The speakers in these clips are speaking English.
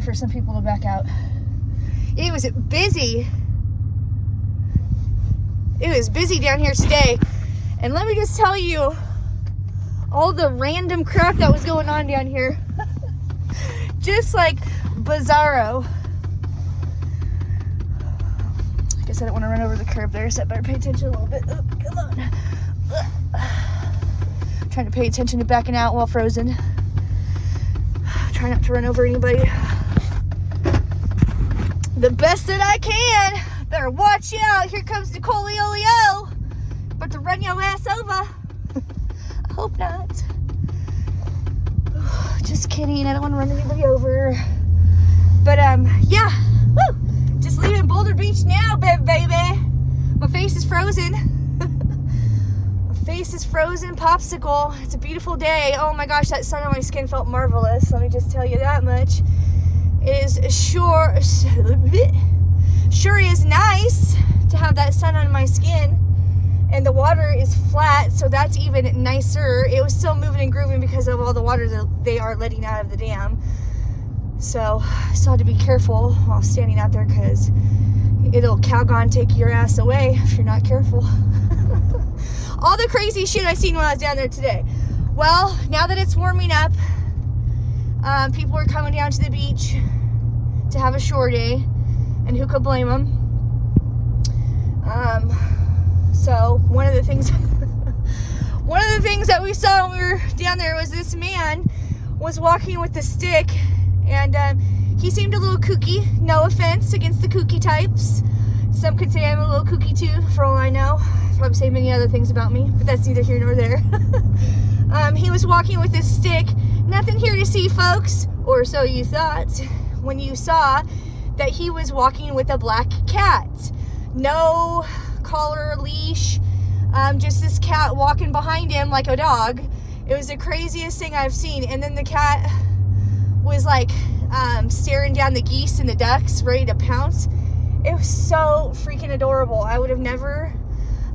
for some people to back out. It was busy. It was busy down here today. And let me just tell you all the random crap that was going on down here. Just like bizarro. I guess I don't want to run over the curb there, so I better pay attention a little bit. Oh, come on. Trying to pay attention to backing out while frozen. Try not to run over anybody. The best that I can. Better watch out. Here comes Nicole Olio. About to run your ass over. I hope not. Just kidding. I don't want to run anybody over. But yeah. Woo! Just leaving Boulder Beach now, baby. My face is frozen. My face is frozen popsicle. It's a beautiful day. Oh my gosh, that sun on my skin felt marvelous. Let me just tell you that much. It is sure is nice to have that sun on my skin. And the water is flat, so that's even nicer. It was still moving and grooving because of all the water that they are letting out of the dam. So I still had to be careful while standing out there because it'll Calgon take your ass away if you're not careful. All the crazy shit I seen when I was down there today. Well, now that it's warming up, people are coming down to the beach to have a shore day, and who could blame them? So one of the things that we saw when we were down there was this man was walking with a stick, and he seemed a little kooky. No offense against the kooky types. Some could say I'm a little kooky too, for all I know. I'd probably say many other things about me, but that's neither here nor there. He was walking with his stick. Nothing here to see, folks, or so you thought when you saw that he was walking with a black cat. No collar, leash, just this cat walking behind him like a dog. It was the craziest thing I've seen. And then the cat was like staring down the geese and the ducks, ready to pounce. It was so freaking adorable. I would have never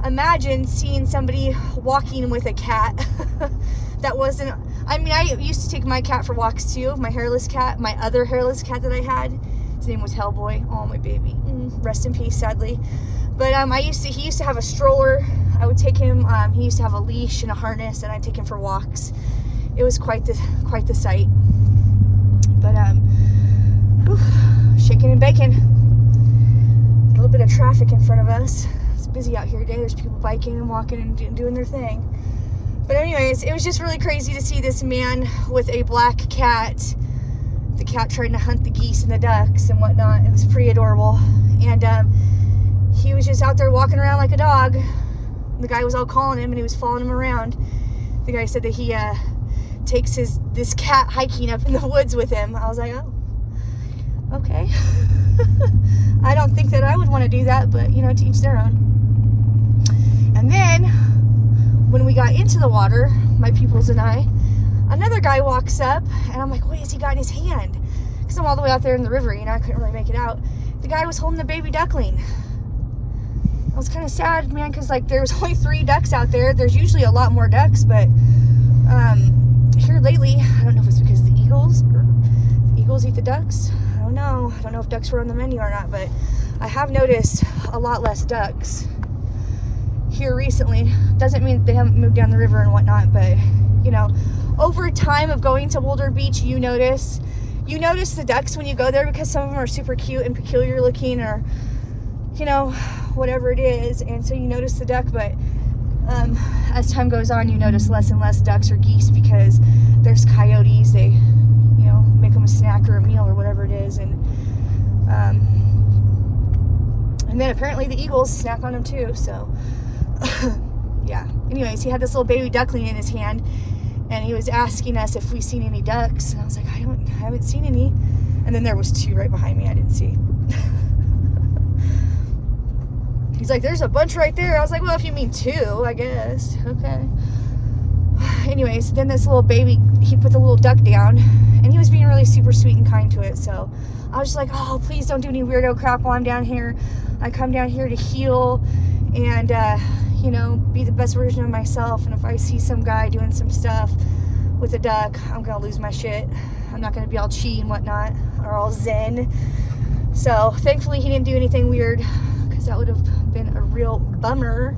imagined seeing somebody walking with a cat. That wasn't, I mean, I used to take my cat for walks too, my hairless cat, my other hairless cat that I had. His name was Hellboy. Oh, my baby. Rest in peace, sadly. But he used to have a stroller. I would take him, he used to have a leash and a harness, and I'd take him for walks. It was quite the sight. But, shaking and baking. A little bit of traffic in front of us. It's busy out here today. There's people biking and walking and doing their thing. But anyways, it was just really crazy to see this man with a black cat. The cat trying to hunt the geese and the ducks and whatnot. It was pretty adorable. And he was just out there walking around like a dog. The guy was all calling him and he was following him around. The guy said that he takes this cat hiking up in the woods with him. I was like, oh, okay. I don't think that I would want to do that, but to each their own. And then when we got into the water, my peoples and I, another guy walks up, and I'm like, what has he got in his hand? Because I'm all the way out there in the river, I couldn't really make it out. The guy was holding a baby duckling. I was kind of sad, man, because there was only 3 ducks out there. There's usually a lot more ducks, but here lately, I don't know if it's because the eagles eat the ducks. I don't know. I don't know if ducks were on the menu or not, but I have noticed a lot less ducks here recently. Doesn't mean they haven't moved down the river and whatnot, but over time of going to Boulder Beach, you notice the ducks when you go there, because some of them are super cute and peculiar looking, or whatever it is, and so you notice the duck. But as time goes on, you notice less and less ducks or geese, because there's coyotes. They make them a snack or a meal or whatever it is, and then apparently the eagles snack on them too. So yeah, anyways, he had this little baby duckling in his hand, and he was asking us if we seen any ducks, and I was like, I haven't seen any. And then there was 2 right behind me I didn't see. He's like, there's a bunch right there. I was like, well, if you mean 2, I guess. Okay. Anyways, then this little baby, he put the little duck down, and he was being really super sweet and kind to it. So I was just like, oh, please don't do any weirdo crap while I'm down here. I come down here to heal and, be the best version of myself. And if I see some guy doing some stuff, with a duck, I'm gonna lose my shit. I'm not gonna be all chi and whatnot, or all zen. So thankfully he didn't do anything weird, because that would have been a real bummer.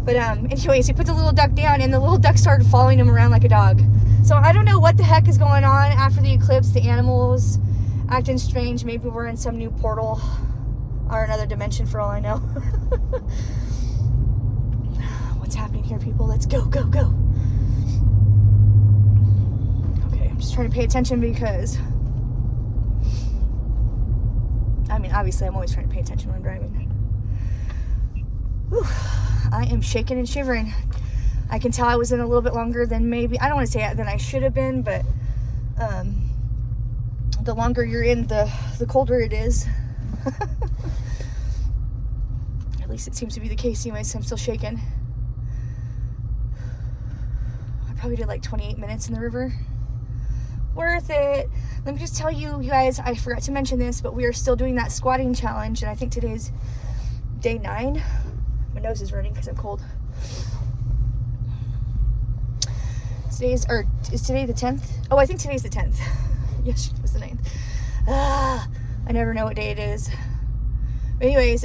But anyways, he put the little duck down, and the little duck started following him around like a dog. So I don't know what the heck is going on after the eclipse. The animals acting strange. Maybe we're in some new portal or another dimension, for all I know. What's happening here, people? Let's go, go, go. Okay, I'm just trying to pay attention because, I mean, obviously I'm always trying to pay attention when I'm driving. Whew. I am shaking and shivering. I can tell I was in a little bit longer than maybe, I don't want to say than I should have been, but the longer you're in, the colder it is. At least it seems to be the case anyways. I'm still shaking. I probably did like 28 minutes in the river. Worth it. Let me just tell you, you guys, I forgot to mention this, but we are still doing that squatting challenge, and I think today's day 9. My nose is running because I'm cold. Is today the 10th? Oh, I think today's the 10th. Yes, it was the 9th. I never know what day it is. But anyways,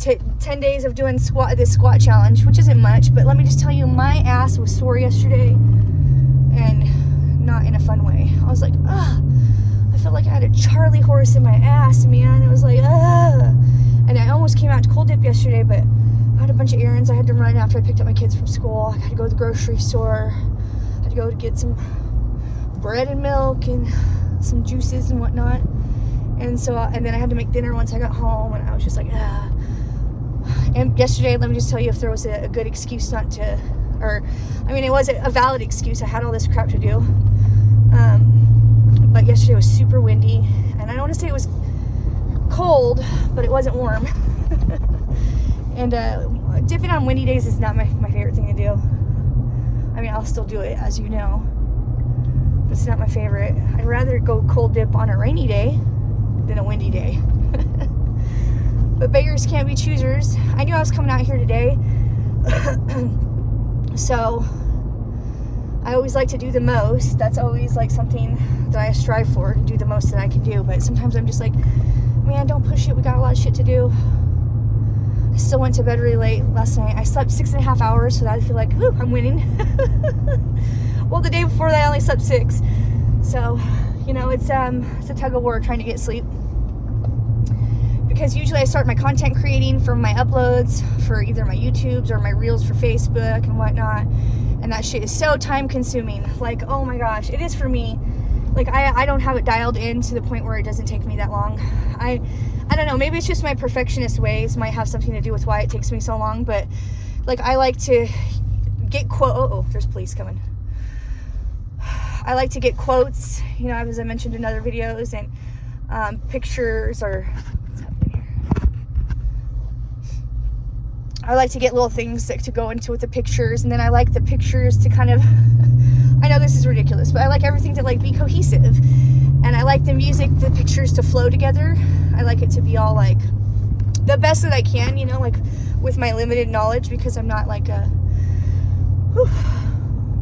10 days of doing this squat challenge, which isn't much, but let me just tell you, my ass was sore yesterday, and not in a fun way. I was like, I felt like I had a Charlie horse in my ass, man. It was like, and I almost came out to cold dip yesterday, but I had a bunch of errands I had to run after I picked up my kids from school. I had to go to the grocery store. I had to go to get some bread and milk and some juices and whatnot. And so, and then I had to make dinner once I got home, and I was just like, And yesterday, let me just tell you, if there was a good excuse not to, or, I mean, it was a valid excuse. I had all this crap to do. But yesterday was super windy, and I don't want to say it was cold, but it wasn't warm. And dipping on windy days is not my favorite thing to do. I mean, I'll still do it, as you know, but it's not my favorite. I'd rather go cold dip on a rainy day than a windy day. But beggars can't be choosers. I knew I was coming out here today, so I always like to do the most. That's always like something that I strive for, to do the most that I can do. But sometimes I'm just like, man, don't push it. We got a lot of shit to do. I still went to bed really late last night. I slept 6.5 hours, so that I feel like, whew, I'm winning. Well, the day before that, I only slept 6. So, you know, it's a tug of war trying to get sleep. Because usually I start my content creating from my uploads for either my YouTubes or my Reels for Facebook and whatnot. And that shit is so time consuming. Like, oh my gosh, it is for me. Like, I don't have it dialed in to the point where it doesn't take me that long. I don't know, maybe it's just my perfectionist ways might have something to do with why it takes me so long, but like, I like to get there's police coming. I like to get quotes, you know, as I mentioned in other videos, and pictures, or what's happening here? I like to get little things to go into with the pictures, and then I like the pictures to kind of I know this is ridiculous, but I like everything to like be cohesive, and I like the music, the pictures to flow together. I like it to be all like the best that I can, you know, like with my limited knowledge, because I'm not like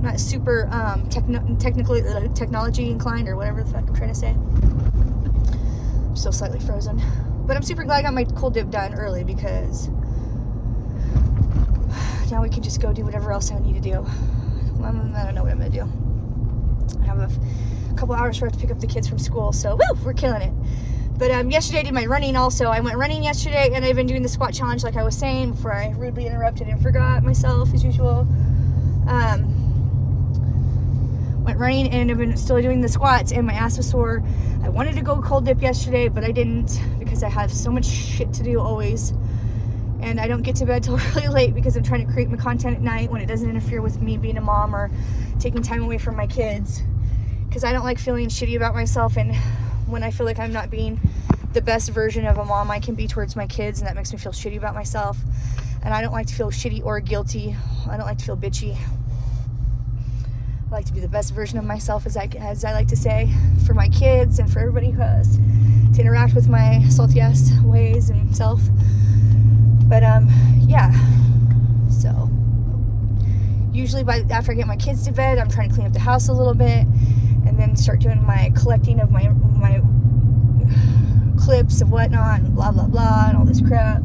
not super technology inclined, or whatever the fuck I'm trying to say. I'm still slightly frozen, but I'm super glad I got my cold dip done early, because now we can just go do whatever else I need to do. I don't know what I'm gonna do. I have a couple hours for to pick up the kids from school, so woo, we're killing it. But yesterday I did my running also. I went running yesterday, and I've been doing the squat challenge like I was saying before I rudely interrupted and forgot myself as usual. Went running, and I've been still doing the squats, and my ass was sore. I wanted to go cold dip yesterday, but I didn't, because I have so much shit to do always. And I don't get to bed till really late because I'm trying to create my content at night when it doesn't interfere with me being a mom or taking time away from my kids. Because I don't like feeling shitty about myself, and when I feel like I'm not being the best version of a mom I can be towards my kids, and that makes me feel shitty about myself. And I don't like to feel shitty or guilty. I don't like to feel bitchy. I like to be the best version of myself, as I like to say, for my kids and for everybody who has to interact with my salty ass ways and self. But yeah, so usually after I get my kids to bed, I'm trying to clean up the house a little bit, and then start doing my collecting of my clips of whatnot, and blah blah blah, and all this crap.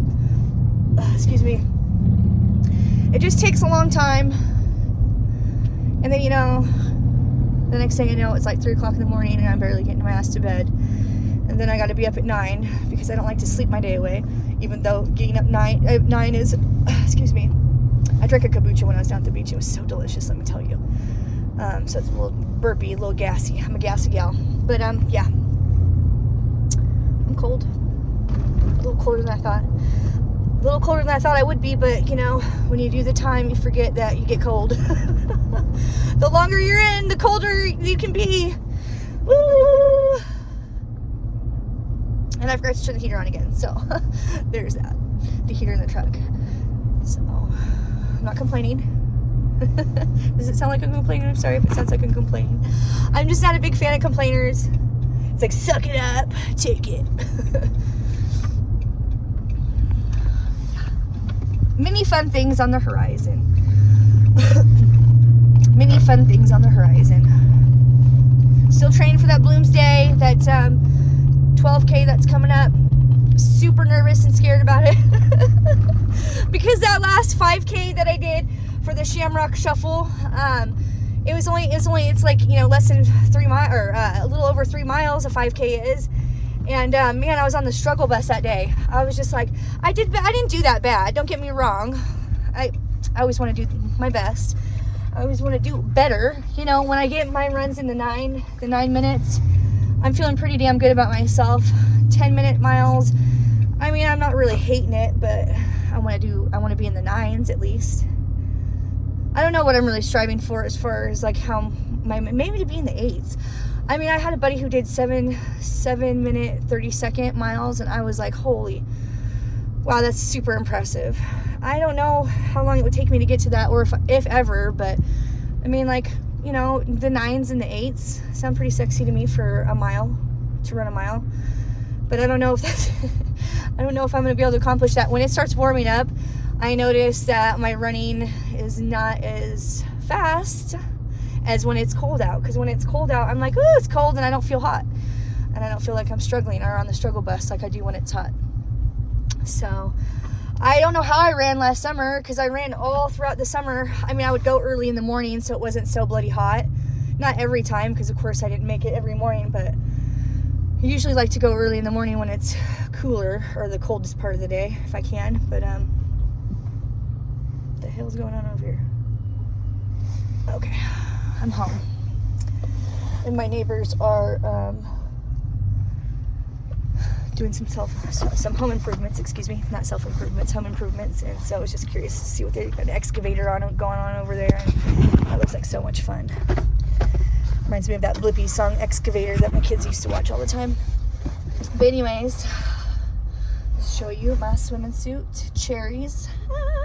Excuse me. It just takes a long time, and then, you know, the next thing you know, it's like 3 o'clock in the morning, and I'm barely getting my ass to bed. And then I got to be up at 9 because I don't like to sleep my day away, even though getting up 9 is, excuse me. I drank a kombucha when I was down at the beach. It was so delicious, let me tell you. So it's a little burpy, a little gassy. I'm a gassy gal. But, yeah. I'm cold. A little colder than I thought. A little colder than I thought I would be, but, you know, when you do the time, you forget that you get cold. The longer you're in, the colder you can be. Woo! And I forgot to turn the heater on again, so there's that. The heater in the truck. So, I'm not complaining. Does it sound like I'm complaining? I'm sorry if it sounds like I'm complaining. I'm just not a big fan of complainers. It's like, suck it up, take it. Many fun things on the horizon. Many fun things on the horizon. Still training for that Bloomsday, that 12K that's coming up. Super nervous and scared about it. Because that last 5K that I did for the Shamrock Shuffle, it's like, you know, less than 3 miles, or a little over 3 miles, a 5K is. And man, I was on the struggle bus that day. I was just like, I didn't do that bad, don't get me wrong. I always want to do my best. I always want to do better. You know, when I get my runs in the 9 minutes, I'm feeling pretty damn good about myself. 10-minute miles, I mean, I'm not really hating it, but I want to be in the 9s at least. I don't know what I'm really striving for as far as like how maybe to be in the 8s. I mean, I had a buddy who did 7-minute 30-second miles, and I was like, holy, wow, that's super impressive. I don't know how long it would take me to get to that, or if ever, but I mean, like, you know, the 9s and the 8s sound pretty sexy to me for a mile, to run a mile. But I don't know if that's, I don't know if I'm going to be able to accomplish that. When it starts warming up, I notice that my running is not as fast as when it's cold out. Because when it's cold out, I'm like, ooh, it's cold, and I don't feel hot. And I don't feel like I'm struggling or on the struggle bus like I do when it's hot. So, I don't know how I ran last summer, because I ran all throughout the summer. I mean, I would go early in the morning so it wasn't so bloody hot. Not every time, because of course I didn't make it every morning, but I usually like to go early in the morning when it's cooler, or the coldest part of the day, if I can. But, what the hell's going on over here? Okay, I'm home. And my neighbors are, doing some home improvements, excuse me, not self-improvements, home improvements. And so I was just curious to see what they got an excavator going on over there, and that looks like so much fun. Reminds me of that Blippi song, Excavator, that my kids used to watch all the time. But anyways, show you my swimming suit, cherries,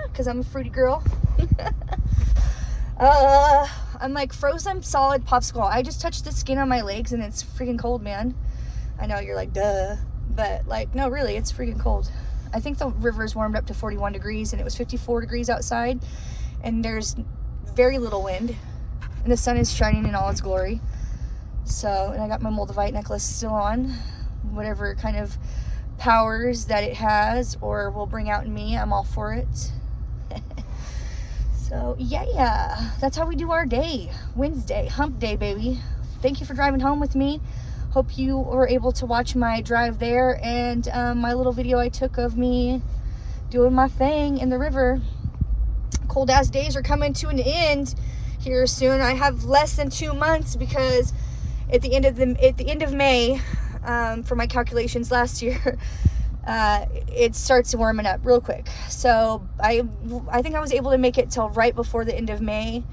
because I'm a fruity girl. I'm like frozen solid popsicle. I just touched the skin on my legs and it's freaking cold, man. I know you're like, duh. But like, no, really, it's freaking cold. I think the river's warmed up to 41 degrees and it was 54 degrees outside. And there's very little wind. And the sun is shining in all its glory. So, and I got my Moldavite necklace still on. Whatever kind of powers that it has or will bring out in me, I'm all for it. So, yeah, that's how we do our day. Wednesday, hump day, baby. Thank you for driving home with me. Hope you were able to watch my drive there and my little video I took of me doing my thing in the river. Cold ass days are coming to an end here soon. I have less than 2 months because at the end of May, for my calculations last year, it starts warming up real quick. So I think I was able to make it till right before the end of May,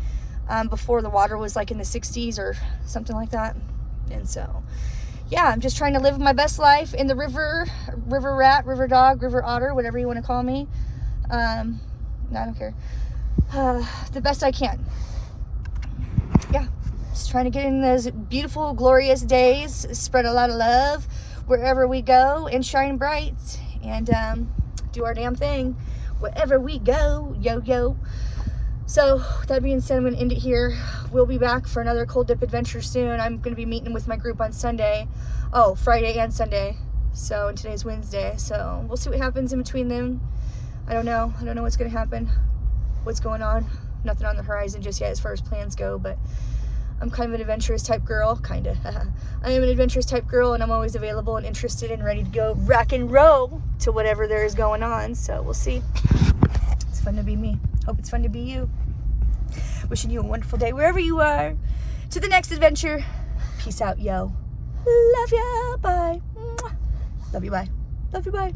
before the water was like in the 60s or something like that. And so, yeah, I'm just trying to live my best life in the river rat, river dog, river otter, whatever you want to call me. No, I don't care. The best I can. Yeah, just trying to get in those beautiful, glorious days, spread a lot of love wherever we go, and shine bright, and do our damn thing wherever we go. Yo, yo. So that being said, I'm going to end it here. We'll be back for another cold dip adventure soon. I'm going to be meeting with my group on Sunday. Oh, Friday and Sunday. So and today's Wednesday. So we'll see what happens in between them. I don't know what's going to happen. What's going on. Nothing on the horizon just yet as far as plans go, but I'm kind of an adventurous type girl. Kind of. I am an adventurous type girl, and I'm always available and interested and ready to go rock and roll to whatever there is going on. So we'll see. It's fun to be me. Hope it's fun to be you. Wishing you a wonderful day wherever you are. To the next adventure. Peace out, yo. Love ya. Bye. Mwah. Love you. Bye. Love you. Bye.